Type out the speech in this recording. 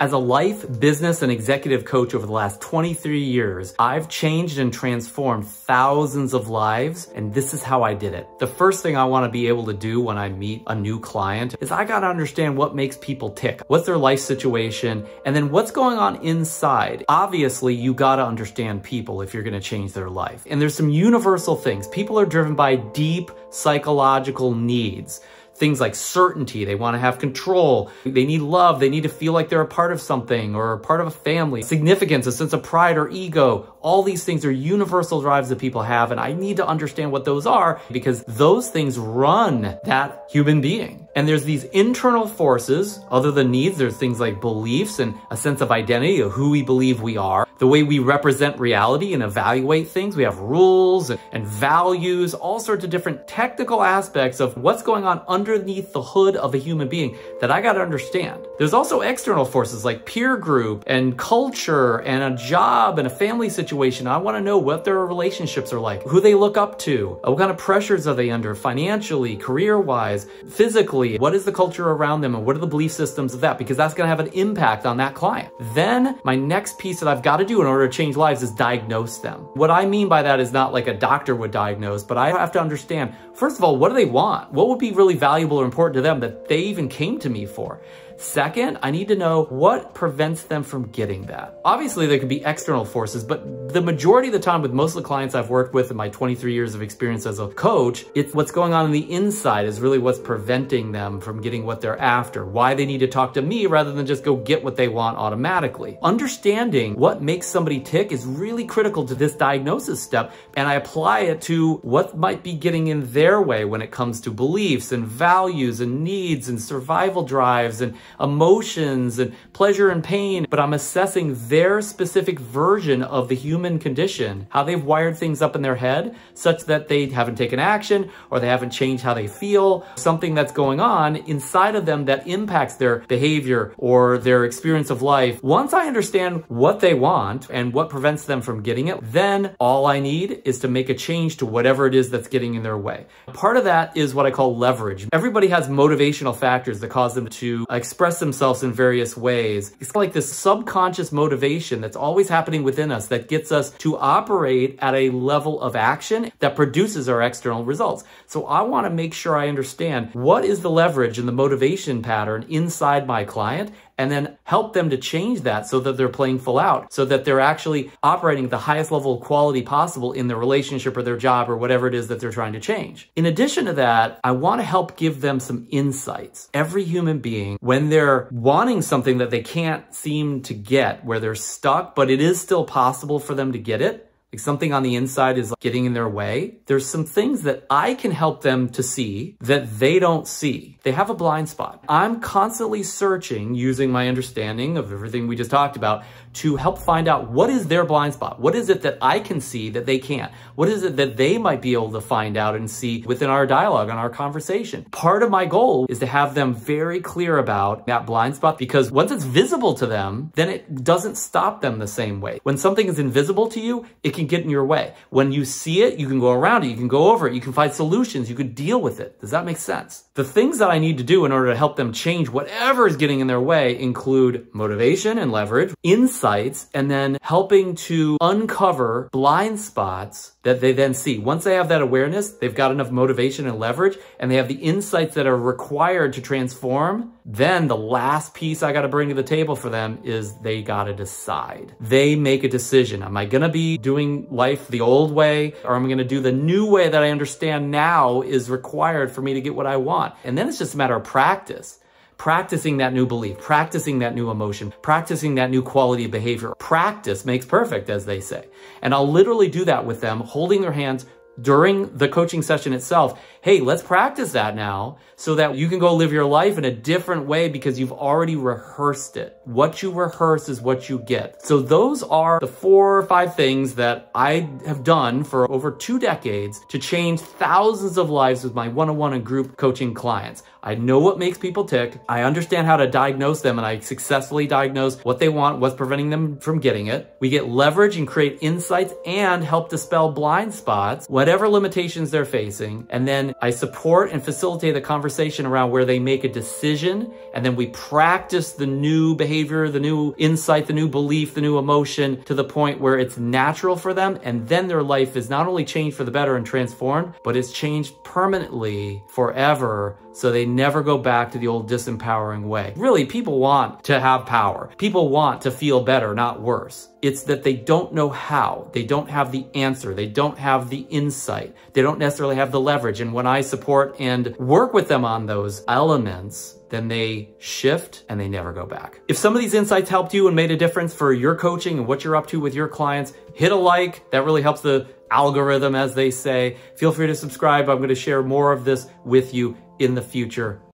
As a life, business, and executive coach over the last 23 years, I've changed and transformed thousands of lives, and this is how I did it. The first thing I want to be able to do when I meet a new client is I got to understand what makes people tick. What's their life situation, and then what's going on inside. Obviously, you got to understand people if you're going to change their life. And there's some universal things. People are driven by deep psychological needs. Things like certainty, they want to have control, they need love, they need to feel like they're a part of something or a part of a family. Significance, a sense of pride or ego, all these things are universal drives that people have, and I need to understand what those are because those things run that human being. And there's these internal forces, other than needs, there's things like beliefs and a sense of identity of who we believe we are, the way we represent reality and evaluate things. We have rules and values, all sorts of different technical aspects of what's going on underneath the hood of a human being that I got to understand. There's also external forces like peer group and culture and a job and a family situation. I want to know what their relationships are like, who they look up to, what kind of pressures are they under financially, career-wise, physically. What is the culture around them and what are the belief systems of that? Because that's going to have an impact on that client. Then my next piece that I've got to do in order to change lives is diagnose them. What I mean by that is not like a doctor would diagnose, but I have to understand, first of all, what do they want? What would be really valuable or important to them that they even came to me for? Second, I need to know what prevents them from getting that. Obviously, there could be external forces, but the majority of the time with most of the clients I've worked with in my 23 years of experience as a coach, it's what's going on in the inside is really what's preventing them from getting what they're after, why they need to talk to me rather than just go get what they want automatically. Understanding what makes somebody tick is really critical to this diagnosis step, and I apply it to what might be getting in their way when it comes to beliefs and values and needs and survival drives and emotions and pleasure and pain, but I'm assessing their specific version of the human condition, how they've wired things up in their head such that they haven't taken action or they haven't changed how they feel, something that's going on inside of them that impacts their behavior or their experience of life. Once I understand what they want and what prevents them from getting it, then all I need is to make a change to whatever it is that's getting in their way. Part of that is what I call leverage. Everybody has motivational factors that cause them to express themselves in various ways. It's like this subconscious motivation that's always happening within us that gets us to operate at a level of action that produces our external results. So I want to make sure I understand what is the leverage and the motivation pattern inside my client, and then help them to change that so that they're playing full out, so that they're actually operating at the highest level of quality possible in their relationship or their job or whatever it is that they're trying to change. In addition to that, I want to help give them some insights. Every human being, when they're wanting something that they can't seem to get, where they're stuck, but it is still possible for them to get it, like something on the inside is getting in their way, there's some things that I can help them to see that they don't see. They have a blind spot. I'm constantly searching using my understanding of everything we just talked about to help find out what is their blind spot. What is it that I can see that they can't? What is it that they might be able to find out and see within our dialogue and our conversation? Part of my goal is to have them very clear about that blind spot, because once it's visible to them, then it doesn't stop them the same way. When something is invisible to you, it can get in your way. When you see it, you can go around it, you can go over it, you can find solutions, you can deal with it. Does that make sense? The things that I need to do in order to help them change whatever is getting in their way include motivation and leverage, insights, and then helping to uncover blind spots that they then see. Once they have that awareness, they've got enough motivation and leverage, and they have the insights that are required to transform, then the last piece I got to bring to the table for them is they got to decide. They make a decision. Am I going to be doing life the old way, or am I going to do the new way that I understand now is required for me to get what I want? And then it's just a matter of practice. Practicing that new belief, practicing that new emotion, practicing that new quality of behavior. Practice makes perfect, as they say. And I'll literally do that with them, holding their hands during the coaching session itself. Hey, let's practice that now so that you can go live your life in a different way because you've already rehearsed it. What you rehearse is what you get. So those are the 4 or 5 things that I have done for over 2 decades to change thousands of lives with my one-on-one and group coaching clients. I know what makes people tick. I understand how to diagnose them, and I successfully diagnose what they want, what's preventing them from getting it. We get leverage and create insights and help dispel blind spots when whatever limitations they're facing, and then I support and facilitate the conversation around where they make a decision, and then we practice the new behavior, the new insight, the new belief, the new emotion to the point where it's natural for them, and then their life is not only changed for the better and transformed, but it's changed permanently forever, so they never go back to the old disempowering way. Really, people want to have power. People want to feel better, not worse. It's that they don't know how. They don't have the answer. They don't have the insight. They don't necessarily have the leverage. And when I support and work with them on those elements, then they shift and they never go back. If some of these insights helped you and made a difference for your coaching and what you're up to with your clients, hit a like. That really helps the algorithm, as they say. Feel free to subscribe. I'm going to share more of this with you in the future.